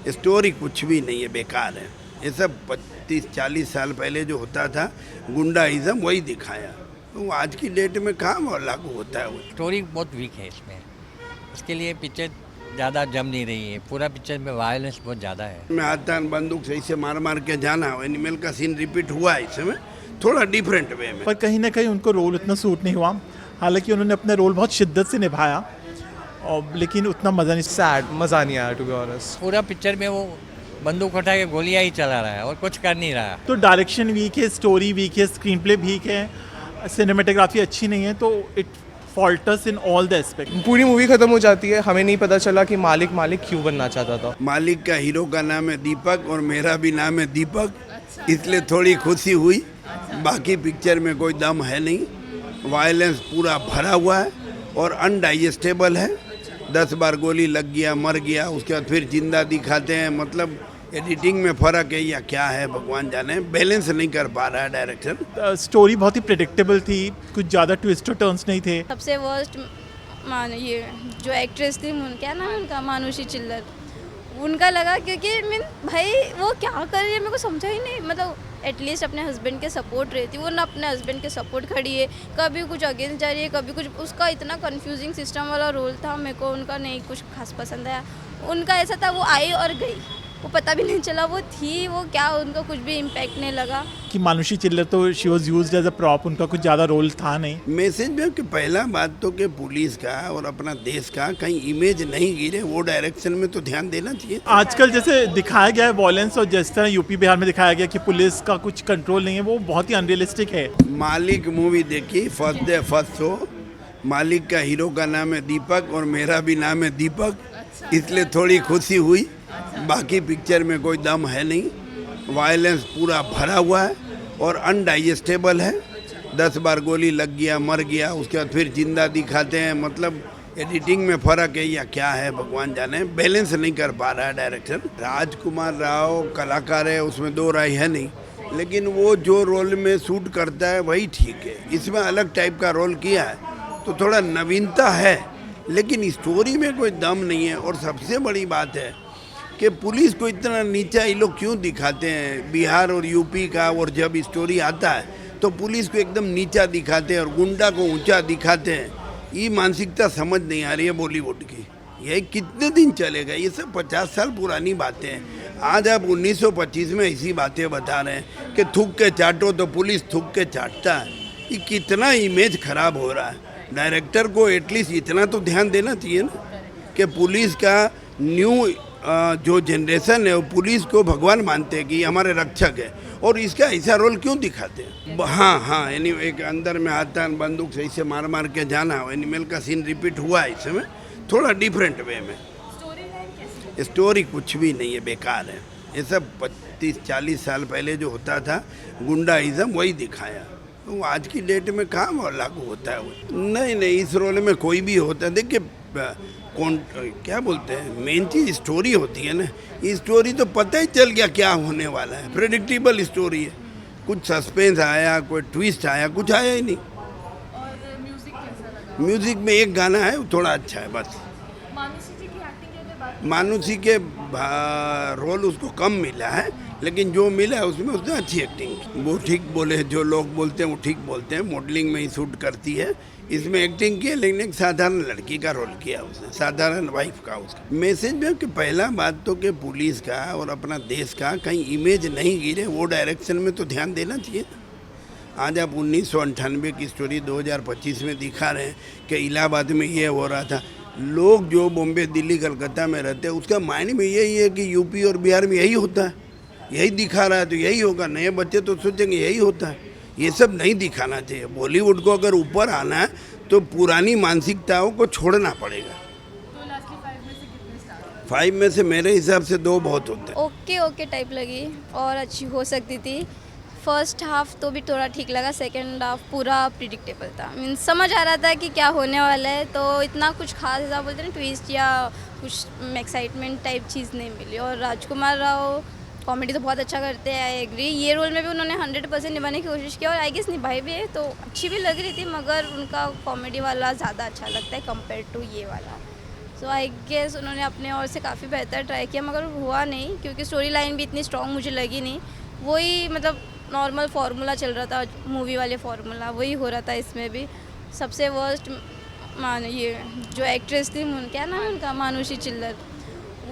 Story कुछ भी नहीं है, बेकार है। ये सब 35-40 साल पहले जो होता था गुंडाइज्म, वही दिखाया। तो आज की डेट में कहाँ वो लागू होता है वो। स्टोरी बहुत वीक है इसमें, इसके लिए पिक्चर ज़्यादा जम नहीं रही है। पूरा पिक्चर में वायलेंस बहुत ज़्यादा है। में हाथ बंदूक सही से मार मार के जाना, एनिमल का सीन रिपीट हुआ है इसमें, थोड़ा डिफरेंट वे में। पर कहीं ना कहीं उनको रोल उतना सूट नहीं हुआ। हालांकि उन्होंने अपना रोल बहुत शिद्दत से निभाया, और लेकिन उतना मज़ा नहीं। सैड, मज़ा नहीं आया टू बी ऑनेस्ट। पूरा पिक्चर में वो बंदूक उठा के गोलियां ही चला रहा है और कुछ कर नहीं रहा। तो डायरेक्शन वीक है, स्टोरी वीक है, स्क्रीन प्ले वीक है, सिनेमेटोग्राफी अच्छी नहीं है, तो it falters in all the aspect. पूरी मूवी खत्म हो जाती है, हमें नहीं पता चला कि मालिक क्यों बनना चाहता था। मालिक का हीरो का नाम है दीपक और मेरा भी नाम है दीपक, इसलिए थोड़ी खुशी हुई। बाकी पिक्चर में कोई दम है नहीं, वायलेंस पूरा भरा हुआ है और अनडाइजेस्टेबल है। 10 बार गोली लग गया, मर गया, उसके बाद फिर जिंदा दिखाते हैं। मतलब एडिटिंग में फ़र्क है या क्या है भगवान जाने, बैलेंस नहीं कर पा रहा है डायरेक्शन। स्टोरी बहुत ही प्रेडिक्टेबल थी, कुछ ज़्यादा ट्विस्ट और टर्न्स नहीं थे। सबसे वर्स्ट ये जो एक्ट्रेस थी, क्या नाम है उनका, मानुषी चिल्लर, उनका लगा। क्योंकि भाई वो क्या कर रही है मेरे को समझा ही नहीं। मतलब एटलीस्ट अपने हस्बैंड के सपोर्ट रहती, वो ना अपने हस्बैंड के सपोर्ट खड़ी है, कभी कुछ अगेंस्ट जा रही है, कभी कुछ। उसका इतना कंफ्यूजिंग सिस्टम वाला रोल था, मेरे को उनका नहीं कुछ खास पसंद आया। उनका ऐसा था वो आई और गई, वो पता भी नहीं चला वो थी वो क्या, उनका कुछ भी इम्पैक्ट नहीं लगा। कि मानुषी चिल्लर तो she was used as a prop, उनका कुछ ज़्यादा रोल था नहीं। मैसेज में कि पहला बात तो कि पुलिस का और अपना देश का कहीं इमेज नहीं गिरे, वो डायरेक्शन में तो ध्यान देना चाहिए। आजकल जैसे दिखाया गया है वॉयलेंस, और जिस तरह यूपी बिहार में दिखाया गया कि पुलिस का कुछ कंट्रोल नहीं है, वो बहुत ही अनरियलिस्टिक है। मालिक मूवी देखी, फर्स्ट डे फर्स्ट शो। मालिक का हीरो का नाम है दीपक और मेरा भी नाम है दीपक, इसलिए थोड़ी खुशी हुई। बाकी पिक्चर में कोई दम है नहीं, वायलेंस पूरा भरा हुआ है और अनडाइजेस्टेबल है। 10 बार गोली लग गया, मर गया, उसके बाद फिर जिंदा दिखाते हैं। मतलब एडिटिंग में फ़र्क है या क्या है भगवान जाने, बैलेंस नहीं कर पा रहा है डायरेक्शन। राजकुमार राव कलाकार है, उसमें दो राय है नहीं, लेकिन वो जो रोल में शूट करता है वही ठीक है। इसमें अलग टाइप का रोल किया है तो थोड़ा नवीनता है, लेकिन स्टोरी में कोई दम नहीं है। और सबसे बड़ी बात है कि पुलिस को इतना नीचा ये लोग क्यों दिखाते हैं, बिहार और यूपी का। और जब स्टोरी आता है तो पुलिस को एकदम नीचा दिखाते हैं और गुंडा को ऊंचा दिखाते हैं। ये मानसिकता समझ नहीं आ रही है बॉलीवुड की। यही कितने दिन चलेगा, ये सब 50 साल पुरानी बातें हैं। आज आप 1925 में ऐसी बातें बता रहे हैं कि थूक के चाटो तो पुलिस थूक के चाटता है। ये कितना इमेज खराब हो रहा है। डायरेक्टर को एटलीस्ट इतना तो ध्यान देना चाहिए ना कि पुलिस का न्यू जो जनरेशन है वो पुलिस को भगवान मानते हैं कि हमारे रक्षक है, और इसका ऐसा रोल क्यों दिखाते हैं। हाँ, यानी एक अंदर में हाथ बंदूक सही से मार मार के जाना, एनिमल का सीन रिपीट हुआ है इसमें, थोड़ा डिफरेंट वे में। स्टोरी कुछ भी नहीं है, बेकार है। ये सब 35-40 साल पहले जो होता था गुंडाइज्म, वही दिखाया। तो आज की डेट में कहाँ वो लागू होता है वो। नहीं, इस रोल में कोई भी होता है। देखिए कौन क्या बोलते हैं, मेन चीज़ स्टोरी होती है ना। ये स्टोरी तो पता ही चल गया क्या होने वाला है, प्रेडिक्टेबल स्टोरी है। कुछ सस्पेंस आया, कोई ट्विस्ट आया, कुछ आया ही नहीं। और म्यूजिक कैसा लगा? म्यूजिक में एक गाना है वो थोड़ा अच्छा है बस। मानुषी जी की एक्टिंग के लिए बात, मानुषी के रोल उसको कम मिला है, लेकिन जो मिला है उसमें उसने अच्छी एक्टिंग की। वो ठीक बोले, जो लोग बोलते हैं वो ठीक बोलते हैं। मॉडलिंग में ही शूट करती है, इसमें एक्टिंग की है, लेकिन एक साधारण लड़की का रोल किया उसने, साधारण वाइफ का। उसका मैसेज में कि पहला बात तो कि पुलिस का और अपना देश का कहीं इमेज नहीं गिरे, वो डायरेक्शन में तो ध्यान देना चाहिए। आज आप 1998 की स्टोरी 2025 में दिखा रहे हैं कि इलाहाबाद में ये हो रहा था। लोग जो बॉम्बे, दिल्ली, कलकत्ता में रहते हैं, उसका माइंड में यही है कि यूपी और बिहार में यही होता है, यही दिखा रहा है तो यही होगा। नए बच्चे तो सोचेंगे यही होता है। ये सब नहीं दिखाना चाहिए। बॉलीवुड को अगर ऊपर आना है तो पुरानी मानसिकताओं को छोड़ना पड़ेगा। तो लास्टली 5 में से कितने स्टार? 5 में से मेरे हिसाब से 2 बहुत होते हैं। ओके टाइप लगी और अच्छी हो सकती थी। फर्स्ट हाफ तो भी थोड़ा ठीक लगा, सेकंड हाफ पूरा प्रिडिक्टेबल था। मीन्स समझ आ रहा था कि क्या होने वाला है, तो इतना कुछ खास ऐसा बोलते हैं ट्विस्ट या कुछ एक्साइटमेंट टाइप चीज़ नहीं मिली। और राजकुमार राव कॉमेडी तो बहुत अच्छा करते हैं, आई एग्री। ये रोल में भी उन्होंने 100% निभाने की कोशिश की और आई गेस निभाई भी है, तो अच्छी भी लग रही थी। मगर उनका कॉमेडी वाला ज़्यादा अच्छा लगता है कंपेयर टू ये वाला। सो आई गेस उन्होंने अपने ओर से काफ़ी बेहतर ट्राई किया, मगर हुआ नहीं क्योंकि स्टोरी लाइन भी इतनी स्ट्रॉन्ग मुझे लगी नहीं। वही मतलब नॉर्मल फार्मूला चल रहा था, मूवी वाले फार्मूला वही हो रहा था इसमें भी। सबसे वर्स्ट ये जो एक्ट्रेस थी, क्या नाम है उनका, मानुषी चिल्लर,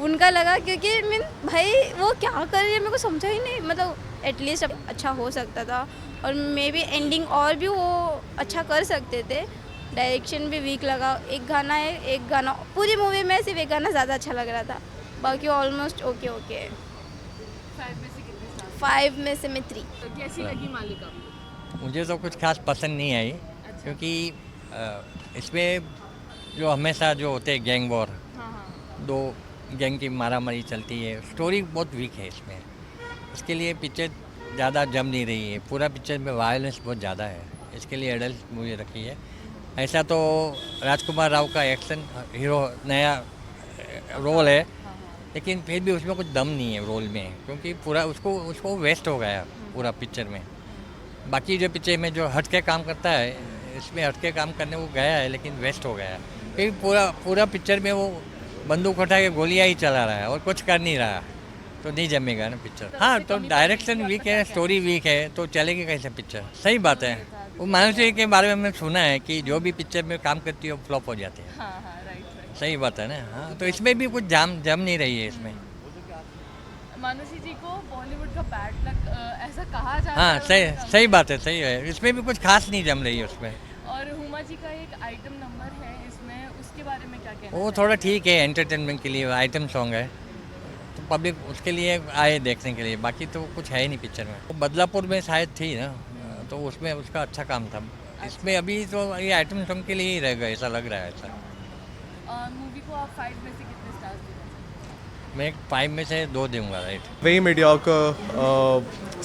उनका लगा क्योंकि मीन भाई वो क्या कर रही है मेरे को समझा ही नहीं। मतलब एटलीस्ट अच्छा हो सकता था और मे बी एंडिंग और भी वो अच्छा कर सकते थे। डायरेक्शन भी वीक लगा। एक गाना पूरी मूवी में सिर्फ एक गाना ज़्यादा अच्छा लग रहा था, बाकी ऑलमोस्ट ओके। 5 में से कितने स्टार्स? 5 में से मैं 3। तो कैसी लगी मालिक आपको? मुझे तो कुछ खास पसंद नहीं आई, क्योंकि इसमें जो हमेशा जो होते हैं गैंग वॉर, हाँ। दो गैंग की मारामारी चलती है, स्टोरी बहुत वीक है इसमें। इसके लिए पिक्चर ज़्यादा जम नहीं रही है। पूरा पिक्चर में वायलेंस बहुत ज़्यादा है, इसके लिए एडल्ट मूवी रखी है। ऐसा तो राजकुमार राव का एक्शन हीरो नया रोल है, लेकिन फिर भी उसमें कुछ दम नहीं है रोल में, क्योंकि पूरा उसको वेस्ट हो गया पूरा पिक्चर में। बाकी जो पिक्चर में जो हट के काम करता है, इसमें हट के काम करने वो गया है, लेकिन वेस्ट हो गया है। फिर पूरा पिक्चर में वो बंदूक उठा के गोलियाँ ही चला रहा है और कुछ कर नहीं रहा, तो नहीं जमेगा ना पिक्चर। हाँ, तो डायरेक्शन वीक है, स्टोरी वीक है, तो चलेगी कैसे पिक्चर? सही बात है। वो मानुषी के बारे में हमने सुना है कि जो भी पिक्चर में काम करती है वो फ्लॉप हो जाती है। हाँ, राइट। सही बात है ना। हाँ, तो इसमें भी कुछ जम नहीं रही है इसमें। मानुषी जी को बॉलीवुड का बैड लक ऐसा कहा जाता हाँ, है। सही बात है, सही है। इसमें भी कुछ खास नहीं जम रही है उसमें। और हुमा जी का एक आइटम नंबर है इसमें, उसके बारे में क्या कहना? वो थोड़ा ठीक है, एंटरटेनमेंट के लिए आइटम सॉन्ग है, तो पब्लिक उसके लिए आए देखने के लिए, बाकी तो कुछ है ही नहीं पिक्चर में। वो बदलापुर में शायद थी ना, तो उसमें उसका अच्छा काम था। इसमें अभी तो ये आइटम सॉन्ग के लिए ही रह गए, ऐसा लग रहा है। ऐसा मूवी को आप 5 में से कितने स्टार्स देना? मैं 5 में से 2 दूंगा, राइट। Very mediocre,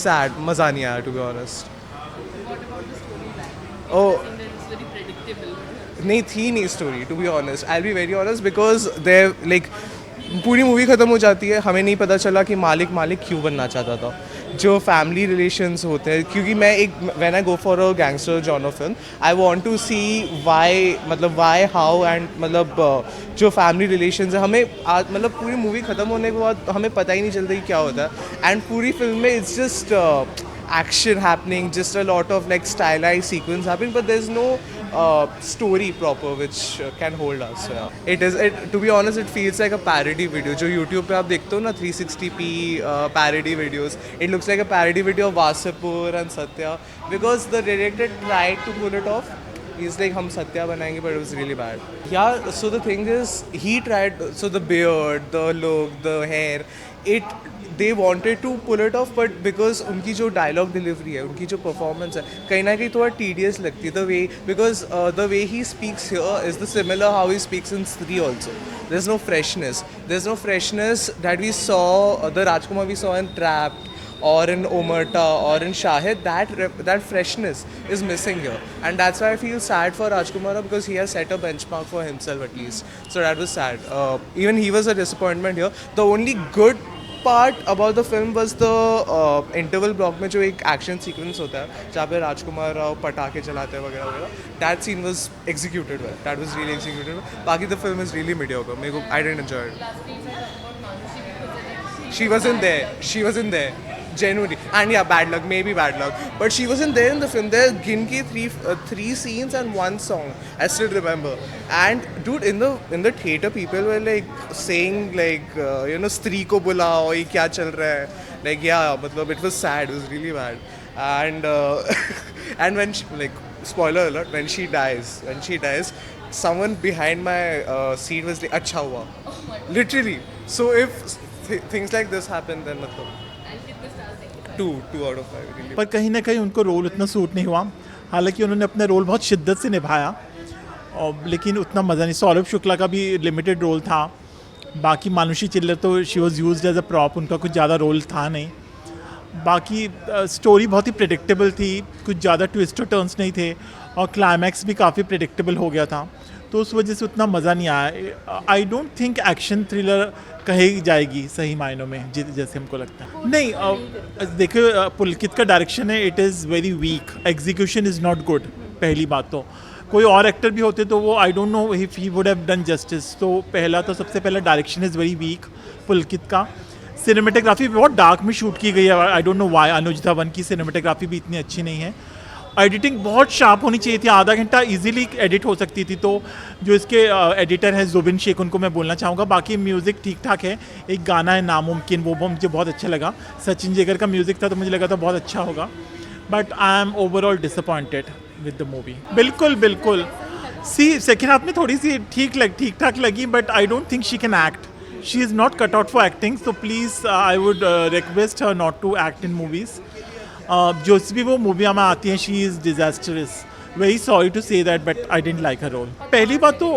sad, मज़ा नहीं आया to be honest. What about the storyline? Oh. It's very predictable. नहीं थी नहीं story to be honest. I be very honest because they like पूरी मूवी ख़त्म हो जाती है, हमें नहीं पता चला कि मालिक क्यों बनना चाहता था। जो फैमिली रिलेशंस होते हैं, क्योंकि मैं एक when I go for a gangster genre film, I want to see why how and जो फैमिली रिलेशंस है, हमें मतलब पूरी मूवी ख़त्म होने के बाद हमें पता ही नहीं चलता कि क्या होता है। एंड पूरी फिल्म में it's just action happening, just a lot of like stylized sequence happening, but there's no story proper which can hold us. To be honest, it feels like a parody video. जो YouTube पे आप देखते हो ना 360p parody videos, it looks like a parody video of Vasipur and Satya, because the director tried to pull it off. He's like, हम सत्या बनाएंगे, but it was really bad. Yeah, so the thing is, he tried, so the beard, the look, the hair, they wanted to pull it off, but because उनकी जो dialogue delivery है, उनकी जो performance है, कहीं ना कहीं थोड़ा tedious लगती है, the way, because the way he speaks here is the similar how he speaks in Stree also. There's no freshness that we saw, the Rajkumar we saw in Trapped, or in Omerta, or in Shahid. That freshness is missing here, and that's why I feel sad for Rajkumar, because he has set a benchmark for himself at least. So that was sad. Even he was a disappointment here. The only good part about the film was the interval block में जो एक action sequence होता है जहाँ पे राजकुमार राव पटाखे चलाते हैं वगैरह वगैरह, that scene was executed well. That was really executed well. बाकी the film is really mediocre. मेरे को I didn't enjoy it. Lastly, if I talk about Manushi, because She wasn't there. Genuinely. And yeah, bad luck, maybe bad luck. But she wasn't there in the film. There are ginki three scenes and one song. I still remember. And dude, in the theater, people were like saying like, Stree ko bulao, ye kya chal raha hai. Like yeah, matlab, it was sad. It was really bad. And and when she, like, spoiler alert, when she dies, someone behind my seat was like, अच्छा हुआ. Literally. So if things like this happen, then matlab. 2 out of 5 really. पर कहीं ना कहीं उनको role उतना suit नहीं हुआ। हालांकि उन्होंने अपना रोल बहुत शिद्दत से निभाया, और लेकिन उतना मज़ा नहीं। सौरभ शुक्ला का भी लिमिटेड रोल था। बाकी मानुषी चिल्लर तो she was used as a prop, उनका कुछ ज़्यादा रोल था नहीं। बाकी स्टोरी बहुत ही प्रेडिक्टेबल थी, कुछ ज़्यादा ट्विस्ट और टर्न्स नहीं थे, और क्लाइमैक्स भी काफ़ी प्रेडिक्टेबल हो गया था, तो उस वजह से उतना मज़ा नहीं आया। आई डोंट थिंक एक्शन थ्रिलर कही जाएगी सही मायनों में, जैसे हमको लगता है। नहीं, देखो पुलकित का डायरेक्शन है, it is very weak, execution is not good, पहली बात तो। कोई और एक्टर भी होते तो वो I don't know if he would have done justice. तो पहला तो सबसे पहला डायरेक्शन इज़ वेरी वीक पुलकित का। सिनेमेटोग्राफी बहुत डार्क में शूट की गई है, आई डोंट नो वाई। अनुज धवन की सिनेमेटोग्राफी भी इतनी अच्छी नहीं है। एडिटिंग बहुत शार्प होनी चाहिए थी, आधा घंटा इजीली एडिट हो सकती थी। तो जो इसके एडिटर हैं जुबिन शेख, उनको मैं बोलना चाहूँगा। बाकी म्यूज़िक ठीक ठाक है। एक गाना है नामुमकिन, वो मुझे बहुत अच्छा लगा। सचिन जेगर का म्यूज़िक था तो मुझे लगा था बहुत अच्छा होगा, but I am overall disappointed with the movie. बिल्कुल बिल्कुल। सी सेकेंड हाफ में थोड़ी सी ठीक ठाक लगी, but I don't think she can act. She is not cut out for acting, so please I would request her not to act in movies. जो भी वो मूवियाँ में आती हैं, she is disastrous. Very sorry to say that, but I don't like her role. पहली बात तो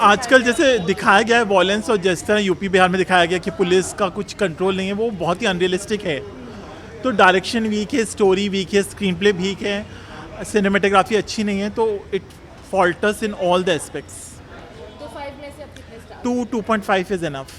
आजकल जैसे दिखाया गया है वॉयलेंस, और जिस तरह यूपी बिहार में दिखाया गया कि पुलिस का कुछ कंट्रोल नहीं है, वो बहुत ही अनरियलिस्टिक है। तो डायरेक्शन वीक है, स्टोरी वीक है, स्क्रीन प्ले वीक है, सिनेमेटोग्राफी अच्छी नहीं है, तो it falters in all the aspects. तो 5 में से आप कितने स्टार? 2.5 is enough.